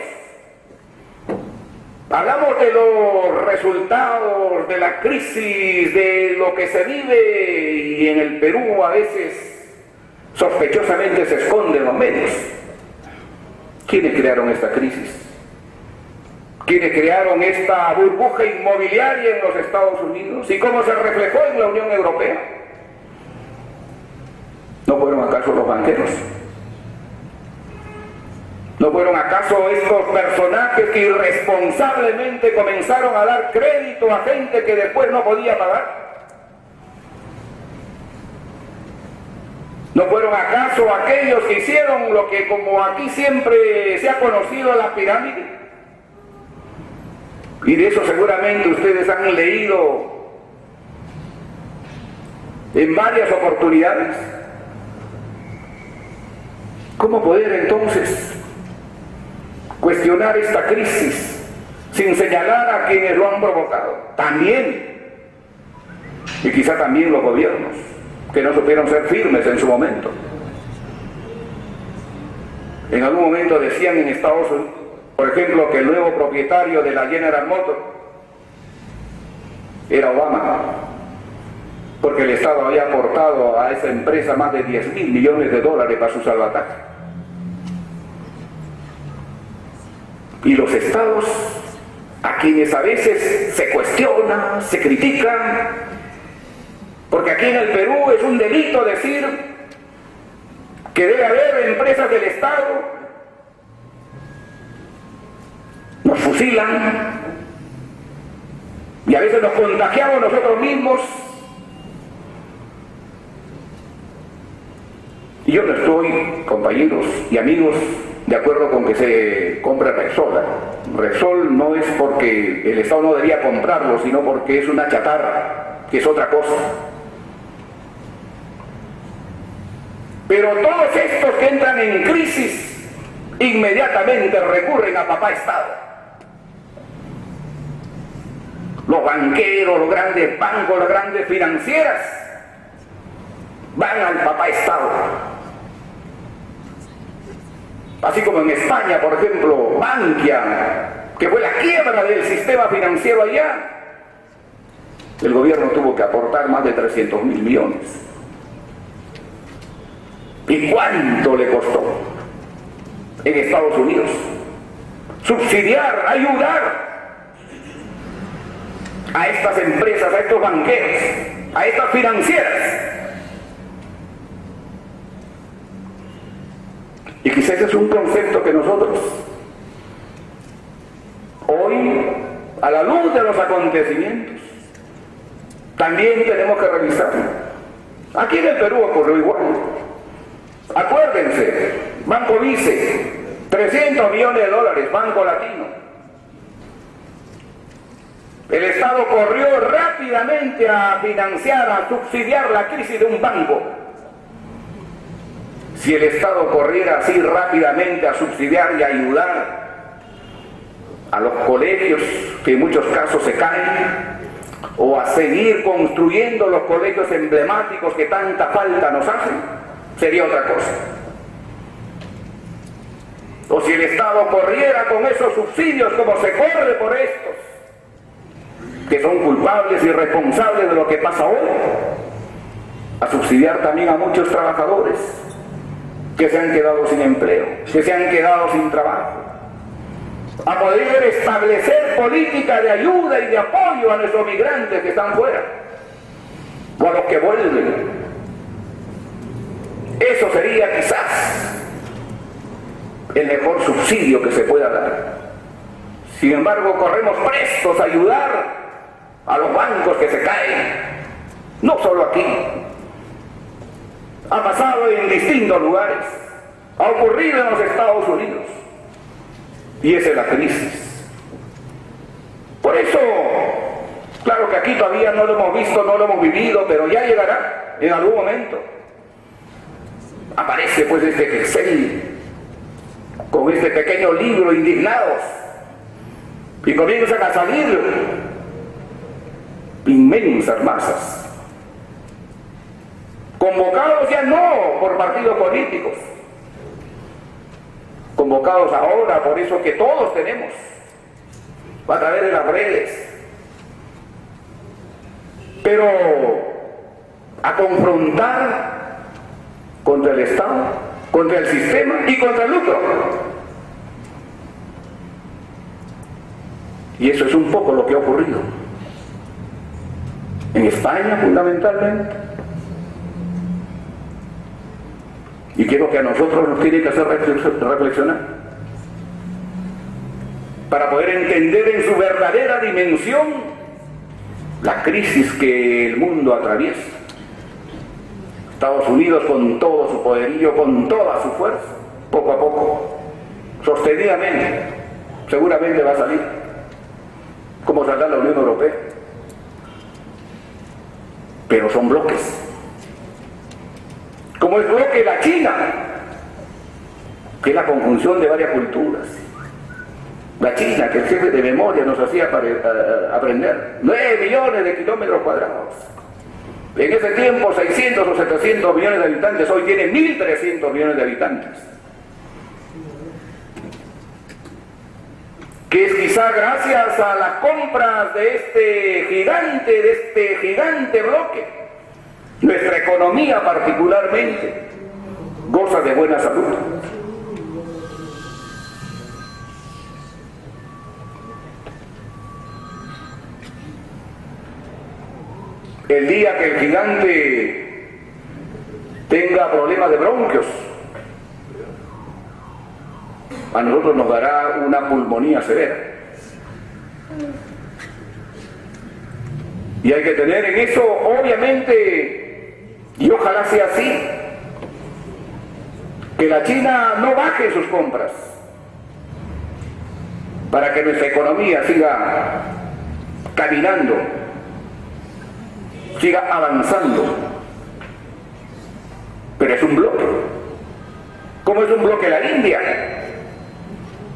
A: Hablamos de los resultados de la crisis, de lo que se vive, y en el Perú a veces sospechosamente se esconden los medios. ¿Quiénes crearon esta crisis? ¿Quiénes crearon esta burbuja inmobiliaria en los Estados Unidos? ¿Y cómo se reflejó en la Unión Europea? ¿No fueron acaso los banqueros? ¿No fueron acaso estos personajes que irresponsablemente comenzaron a dar crédito a gente que después no podía pagar? ¿No fueron acaso aquellos que hicieron lo que como aquí siempre se ha conocido la pirámide? Y de eso seguramente ustedes han leído en varias oportunidades. ¿Cómo poder entonces cuestionar esta crisis sin señalar a quienes lo han provocado? También, y quizá también los gobiernos, que no supieron ser firmes en su momento. En algún momento decían en Estados Unidos, por ejemplo, que el nuevo propietario de la General Motors era Obama, porque el Estado había aportado a esa empresa más de 10.000 millones de dólares para su salvataje. Y los estados a quienes a veces se cuestiona, se critica, porque aquí en el Perú es un delito decir que debe haber empresas del Estado. Nos fusilan y a veces nos contagiamos nosotros mismos. Y yo no estoy, compañeros y amigos, de acuerdo con que se compre Repsol. Repsol no es porque el Estado no debería comprarlo, sino porque es una chatarra, que es otra cosa. Pero todos estos que entran en crisis, inmediatamente recurren a papá Estado. Los banqueros, los grandes bancos, las grandes financieras, van al papá Estado. Así como en España, por ejemplo, Bankia, que fue la quiebra del sistema financiero allá, el gobierno tuvo que aportar más de 300.000 millones. ¿Y cuánto le costó en Estados Unidos? Subsidiar, ayudar a estas empresas, a estos banqueros, a estas financieras. Y quizás ese es un concepto que nosotros, hoy, a la luz de los acontecimientos, también tenemos que revisar. Aquí en el Perú ocurrió igual. Acuérdense, Banco Vice, 300 millones de dólares, Banco Latino. El Estado corrió rápidamente a financiar, a subsidiar la crisis de un banco. Si el Estado corriera así rápidamente a subsidiar y ayudar a los colegios, que en muchos casos se caen, o a seguir construyendo los colegios emblemáticos que tanta falta nos hacen, sería otra cosa. O si el Estado corriera con esos subsidios como se corre por estos, que son culpables y responsables de lo que pasa hoy, a subsidiar también a muchos trabajadores que se han quedado sin empleo, que se han quedado sin trabajo, a poder establecer políticas de ayuda y de apoyo a nuestros migrantes que están fuera, o a los que vuelven. Eso sería quizás el mejor subsidio que se pueda dar. Sin embargo, corremos prestos a ayudar a los bancos que se caen, no solo aquí. Ha pasado en distintos lugares, ha ocurrido en los Estados Unidos, y esa es la crisis. Por eso, claro que aquí todavía no lo hemos visto, no lo hemos vivido, pero ya llegará en algún momento. Aparece pues este Excel con este pequeño libro, Indignados, y comienzan a salir inmensas masas, convocados ya no por partidos políticos, convocados ahora por eso que todos tenemos a través de las redes, pero a confrontar contra el Estado, contra el sistema y contra el lucro. Y eso es un poco lo que ha ocurrido en España fundamentalmente. Y creo que a nosotros nos tiene que hacer reflexionar para poder entender en su verdadera dimensión la crisis que el mundo atraviesa. Estados Unidos con todo su poderío, con toda su fuerza, poco a poco, sostenidamente, seguramente va a salir, como saldrá la Unión Europea. Pero son bloques. Como el bloque la China, que es la conjunción de varias culturas. La China, que el jefe de memoria nos hacía aprender, 9 millones de kilómetros cuadrados. En ese tiempo 600 o 700 millones de habitantes, hoy tiene 1.300 millones de habitantes. Que es quizá gracias a las compras de este gigante bloque, nuestra economía particularmente goza de buena salud. el día que el gigante tenga problemas de bronquios, a nosotros nos dará una pulmonía severa. Y hay que tener en eso, obviamente, y ojalá sea así, que la China no baje sus compras para que nuestra economía siga caminando, siga avanzando. Pero es un bloque, como es un bloque la India.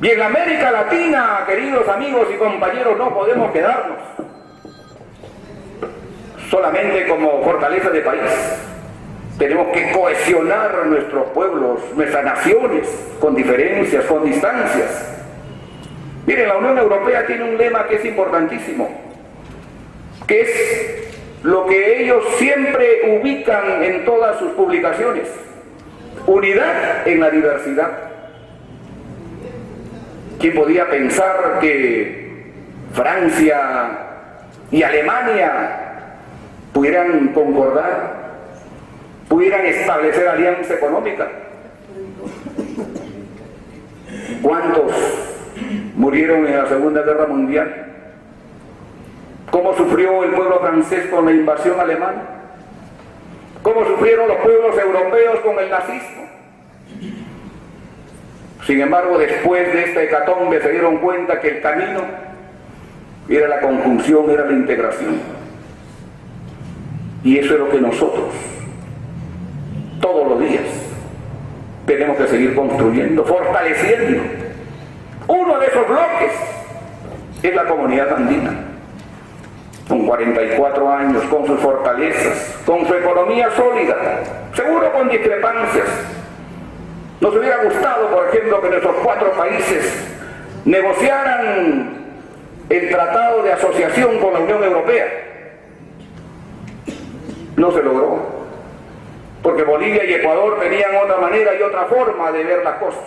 A: Y en América Latina, queridos amigos y compañeros, no podemos quedarnos solamente como fortaleza de país. Tenemos que cohesionar nuestros pueblos, nuestras naciones, con diferencias, con distancias. Miren, la Unión Europea tiene un lema que es importantísimo, que es lo que ellos siempre ubican en todas sus publicaciones: unidad en la diversidad. ¿Quién podía pensar que Francia y Alemania pudieran concordar, pudieran establecer alianza económica? ¿Cuántos murieron en la Segunda Guerra Mundial? ¿Cómo sufrió el pueblo francés con la invasión alemana? ¿Cómo sufrieron los pueblos europeos con el nazismo? Sin embargo, después de esta hecatombe se dieron cuenta que el camino era la conjunción, era la integración. Y eso es lo que nosotros, todos los días, tenemos que seguir construyendo, fortaleciendo. Uno de esos bloques es la comunidad andina, con 44 años, con sus fortalezas, con su economía sólida, seguro con discrepancias. Nos hubiera gustado, por ejemplo, que nuestros 4 países negociaran el tratado de asociación con la Unión Europea. No se logró, porque Bolivia y Ecuador tenían otra manera y otra forma de ver las cosas.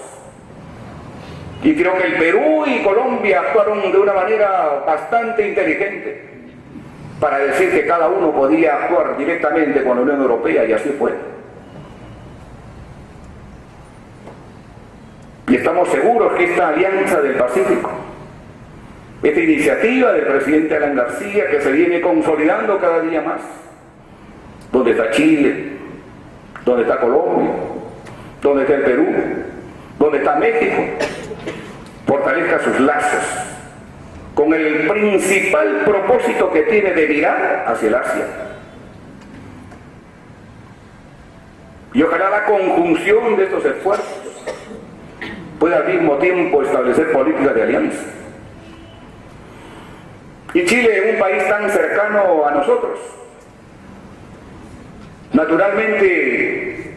A: Y creo que el Perú y Colombia actuaron de una manera bastante inteligente para decir que cada uno podía actuar directamente con la Unión Europea, y así fue. Y estamos seguros que esta alianza del Pacífico, esta iniciativa del presidente Alan García, que se viene consolidando cada día más, donde está Chile, donde está Colombia, donde está el Perú, donde está México, fortalezca sus lazos con el principal propósito que tiene de mirar hacia el Asia. Y ojalá la conjunción de estos esfuerzos pueda al mismo tiempo establecer políticas de alianza. Y Chile, un país tan cercano a nosotros, naturalmente,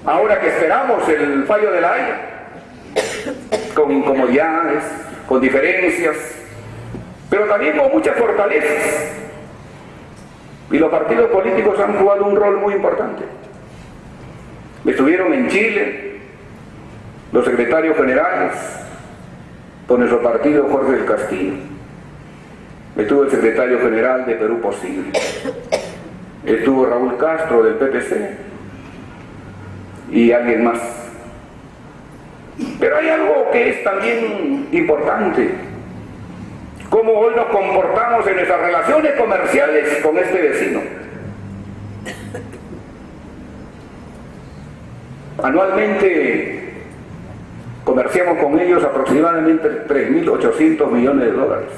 A: ahora que esperamos el fallo de La Haya, con incomodidades, con diferencias, pero también con muchas fortalezas, y los partidos políticos han jugado un rol muy importante. Estuvieron en Chile los secretarios generales, por nuestro partido Jorge del Castillo, estuvo el secretario general de Perú Posible, estuvo Raúl Castro del PPC y alguien más. Pero hay algo que es también importante: cómo hoy nos comportamos en nuestras relaciones comerciales con este vecino. Anualmente comerciamos con ellos aproximadamente 3.800 millones de dólares.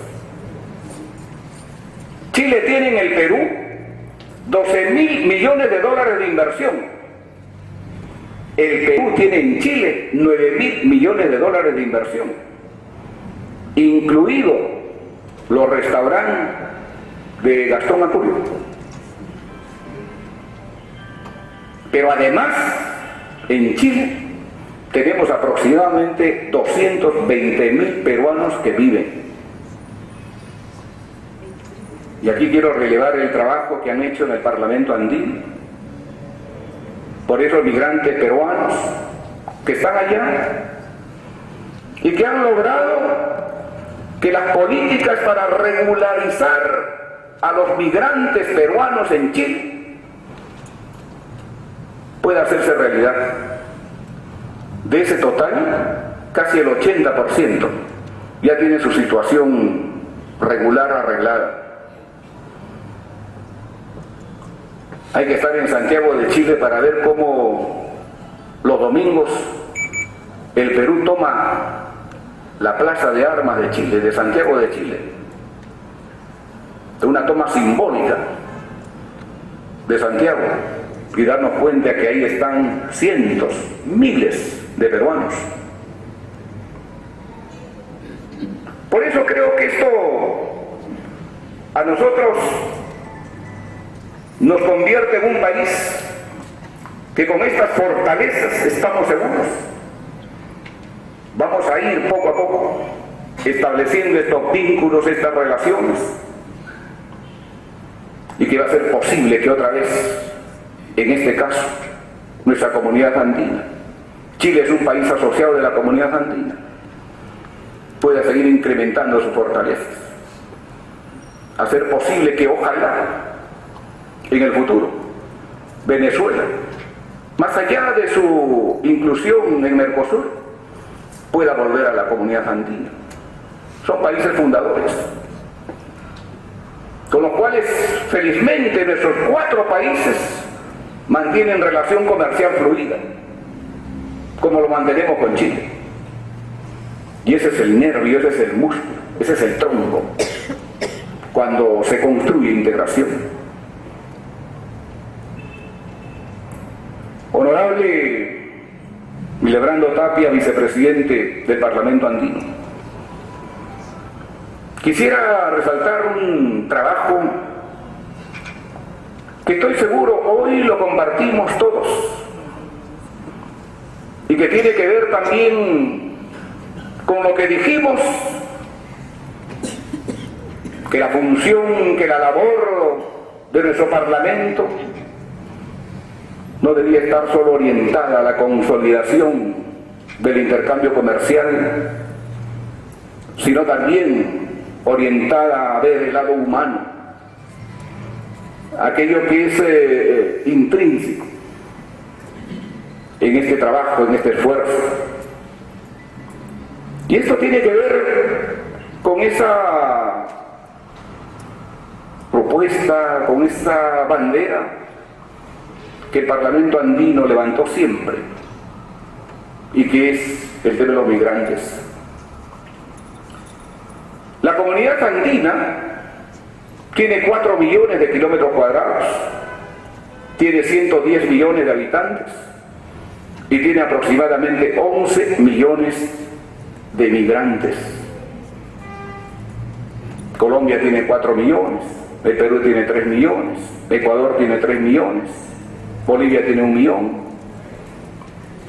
A: Chile tiene en el Perú 12.000 millones de dólares de inversión. El Perú tiene en Chile 9.000 millones de dólares de inversión, incluido los restaurantes de Gastón Acurio. Pero además, en Chile tenemos aproximadamente 220.000 peruanos que viven. Y aquí quiero relevar el trabajo que han hecho en el Parlamento andino por esos migrantes peruanos que están allá y que han logrado que las políticas para regularizar a los migrantes peruanos en Chile puede hacerse realidad. De ese total, casi el 80% ya tiene su situación regular arreglada. Hay que estar en Santiago de Chile para ver cómo los domingos el Perú toma la Plaza de Armas de Chile, de Santiago de Chile. Una toma simbólica de Santiago, y darnos cuenta que ahí están cientos, miles de peruanos. Por eso creo que esto a nosotros nos convierte en un país que con estas fortalezas estamos seguros. Vamos a ir poco a poco estableciendo estos vínculos, estas relaciones, y que va a ser posible que otra vez, en este caso, nuestra comunidad andina, Chile es un país asociado de la comunidad andina, pueda seguir incrementando sus fortalezas, hacer posible que ojalá en el futuro Venezuela, más allá de su inclusión en Mercosur, pueda volver a la comunidad andina. Son países fundadores, con los cuales felizmente nuestros 4 países mantienen relación comercial fluida, como lo mantenemos con Chile. Y ese es el nervio, ese es el músculo, ese es el tronco, cuando se construye integración. Honorable Milebrando Tapia, vicepresidente del Parlamento Andino, quisiera resaltar un trabajo que estoy seguro hoy lo compartimos todos y que tiene que ver también con lo que dijimos, que la función, que la labor de nuestro Parlamento no debía estar solo orientada a la consolidación del intercambio comercial, sino también orientada a ver el lado humano, aquello que es intrínseco en este trabajo, en este esfuerzo. Y esto tiene que ver con esa propuesta, con esa bandera que el Parlamento andino levantó siempre, y que es el tema de los migrantes. La comunidad andina tiene 4 millones de kilómetros cuadrados, tiene 110 millones de habitantes y tiene aproximadamente 11 millones de migrantes. Colombia tiene 4 millones, el Perú tiene 3 millones, Ecuador tiene 3 millones, Bolivia tiene 1 millón.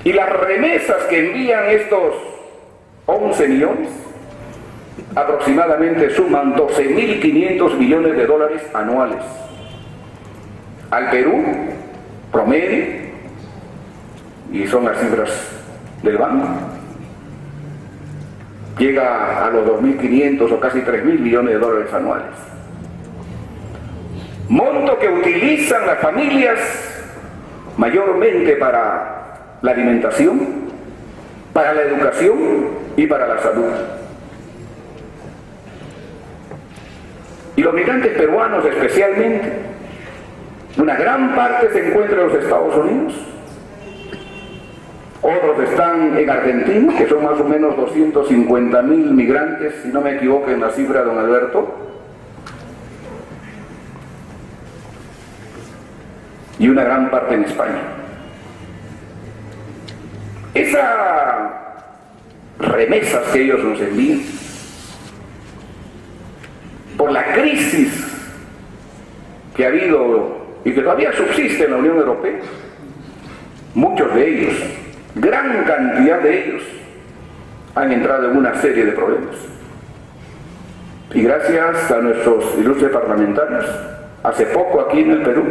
A: Y las remesas que envían estos 11 millones aproximadamente suman 12.500 millones de dólares anuales. Al Perú, promedio, y son las cifras del banco, llega a los 2.500 o casi 3.000 millones de dólares anuales. Monto que utilizan las familias mayormente para la alimentación, para la educación y para la salud. Y los migrantes peruanos especialmente, una gran parte se encuentra en los Estados Unidos, otros están en Argentina, que son más o menos 250.000 migrantes, si no me equivoco en la cifra, don Alberto, y una gran parte en España. Esas remesas que ellos nos envían, por la crisis que ha habido y que todavía subsiste en la Unión Europea, muchos de ellos, gran cantidad de ellos, han entrado en una serie de problemas. Y gracias a nuestros ilustres parlamentarios, hace poco aquí en el Perú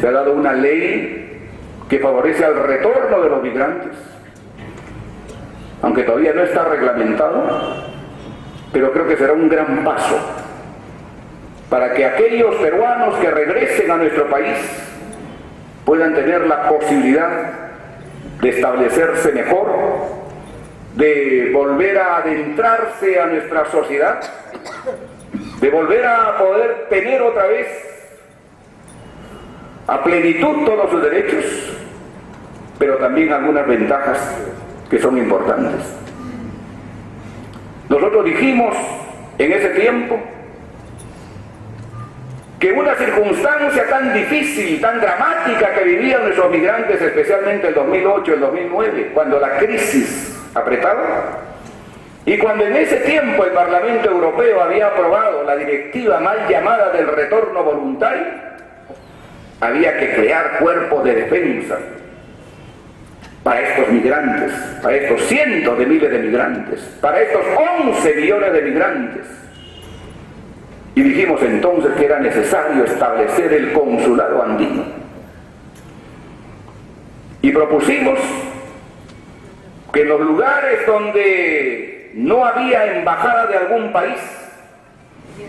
A: se ha dado una ley que favorece al retorno de los migrantes, aunque todavía no está reglamentado, pero creo que será un gran paso para que aquellos peruanos que regresen a nuestro país puedan tener la posibilidad de establecerse mejor, de volver a adentrarse a nuestra sociedad, de volver a poder tener otra vez a plenitud todos sus derechos, pero también algunas ventajas que son importantes. Nosotros dijimos en ese tiempo que una circunstancia tan difícil, tan dramática que vivían nuestros migrantes, especialmente el 2008, el 2009, cuando la crisis apretaba, y cuando en ese tiempo el Parlamento Europeo había aprobado la directiva mal llamada del retorno voluntario, había que crear cuerpos de defensa para estos migrantes, para estos cientos de miles de migrantes, para estos 11 millones de migrantes. Y dijimos entonces que era necesario establecer el consulado andino. Y propusimos que en los lugares donde no había embajada de algún país,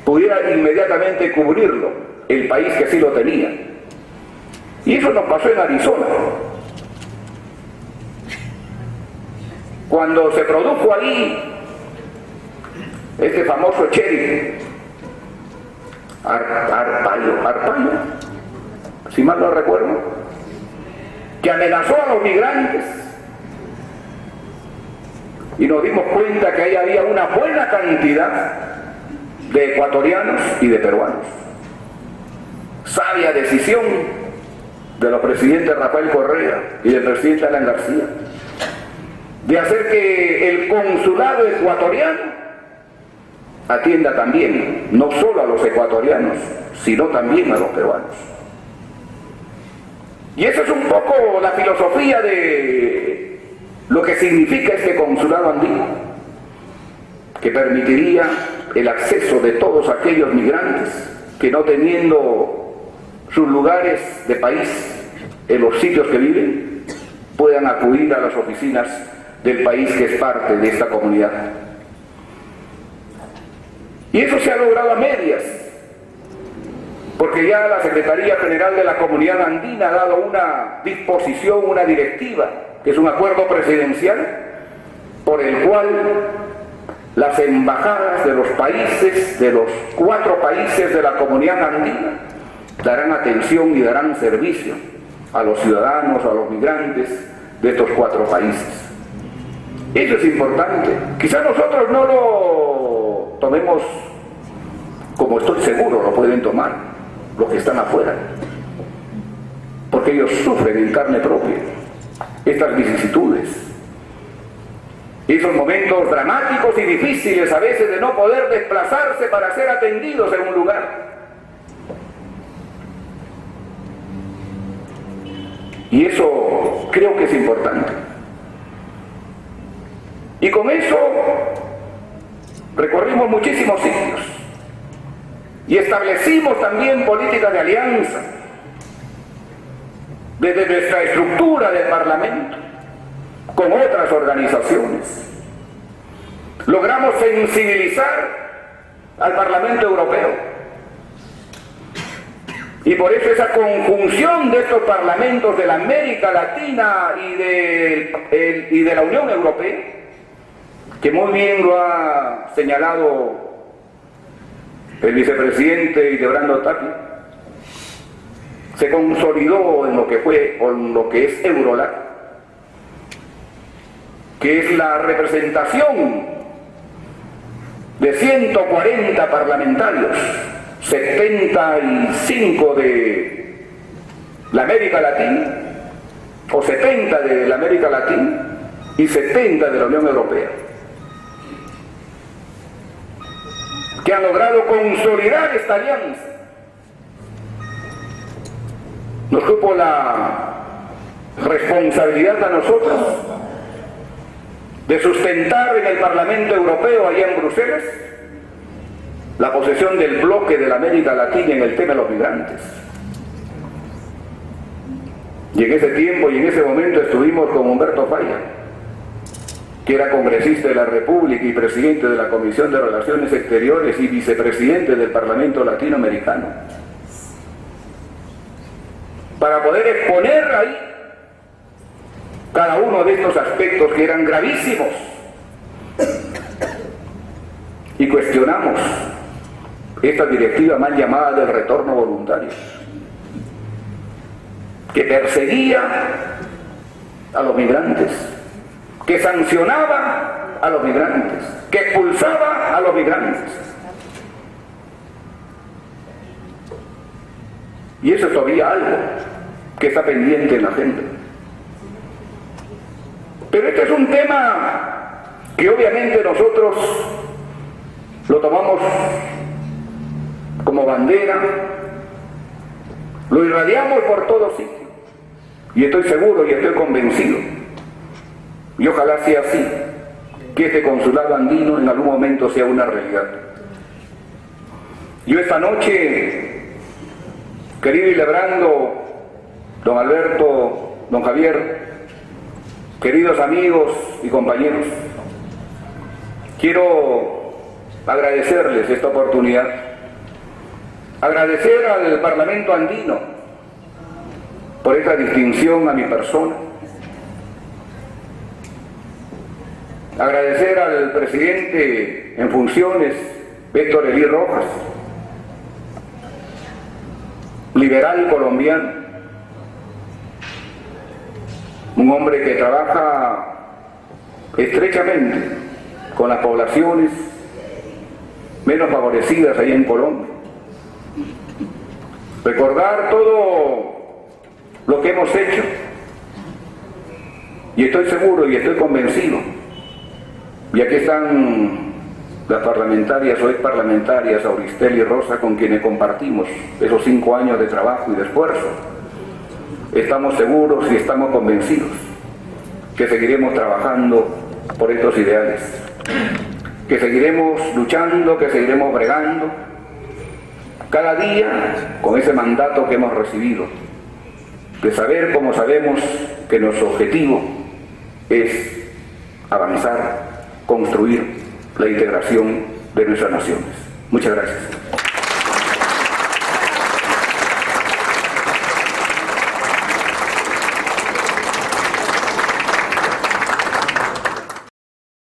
A: pudiera inmediatamente cubrirlo el país que sí lo tenía. Y eso nos pasó en Arizona. Cuando se produjo ahí este famoso sheriff Arpaio, si mal no recuerdo, que amenazó a los migrantes, y nos dimos cuenta que ahí había una buena cantidad de ecuatorianos y de peruanos. Sabia decisión de los presidentes Rafael Correa y del presidente Alan García de hacer que el consulado ecuatoriano atienda también, no solo a los ecuatorianos, sino también a los peruanos. Y esa es un poco la filosofía de lo que significa este consulado andino, que permitiría el acceso de todos aquellos migrantes que, no teniendo sus lugares de país en los sitios que viven, puedan acudir a las oficinas del país que es parte de esta comunidad. Y eso se ha logrado a medias, porque ya la Secretaría General de la Comunidad Andina ha dado una disposición, una directiva, que es un acuerdo presidencial, por el cual las embajadas de los países, de los 4 países de la Comunidad Andina, darán atención y darán servicio a los ciudadanos, a los migrantes de estos 4 países. Eso es importante. Quizás nosotros no lo tomemos como estoy seguro lo pueden tomar los que están afuera, porque ellos sufren en carne propia estas vicisitudes, esos momentos dramáticos y difíciles a veces de no poder desplazarse para ser atendidos en un lugar. Y eso creo que es importante. Y con eso recorrimos muchísimos sitios y establecimos también políticas de alianza desde nuestra estructura del Parlamento con otras organizaciones. Logramos sensibilizar al Parlamento Europeo, y por eso esa conjunción de estos parlamentos de la América Latina y de la Unión Europea, que muy bien lo ha señalado el vicepresidente Hildebrando Tapia, se consolidó en lo que fue, o en lo que es Eurolat, que es la representación de 140 parlamentarios, 75 de la América Latina, o 70 de la América Latina y 70 de la Unión Europea, que han logrado consolidar esta alianza. Nos cupo la responsabilidad a nosotros de sustentar en el Parlamento Europeo, allá en Bruselas, la posesión del bloque de la América Latina en el tema de los migrantes. Y en ese tiempo y en ese momento estuvimos con Humberto Falla, que era congresista de la República y presidente de la Comisión de Relaciones Exteriores y vicepresidente del Parlamento Latinoamericano, para poder exponer ahí cada uno de estos aspectos que eran gravísimos. Y cuestionamos esta directiva mal llamada del retorno voluntario, que perseguía a los migrantes, que sancionaba a los migrantes, que expulsaba a los migrantes. Y eso es todavía algo que está pendiente en la agenda. Pero este es un tema que obviamente nosotros lo tomamos como bandera, lo irradiamos por todos sitios, y estoy seguro y estoy convencido, y ojalá sea así, que este consulado andino en algún momento sea una realidad. Yo esta noche, querido Ilebrando, don Alberto, don Javier, queridos amigos y compañeros, quiero agradecerles esta oportunidad, agradecer al Parlamento andino por esta distinción a mi persona, agradecer al presidente en funciones, Héctor Elí Rojas, liberal colombiano, un hombre que trabaja estrechamente con las poblaciones menos favorecidas ahí en Colombia. Recordar todo lo que hemos hecho, y estoy seguro y estoy convencido, y aquí están las parlamentarias o exparlamentarias Auristel y Rosa, con quienes compartimos esos 5 años de trabajo y de esfuerzo. Estamos seguros y estamos convencidos que seguiremos trabajando por estos ideales, que seguiremos luchando, que seguiremos bregando cada día con ese mandato que hemos recibido, de saber, como sabemos, que nuestro objetivo es avanzar, construir la integración de nuestras naciones. Muchas gracias.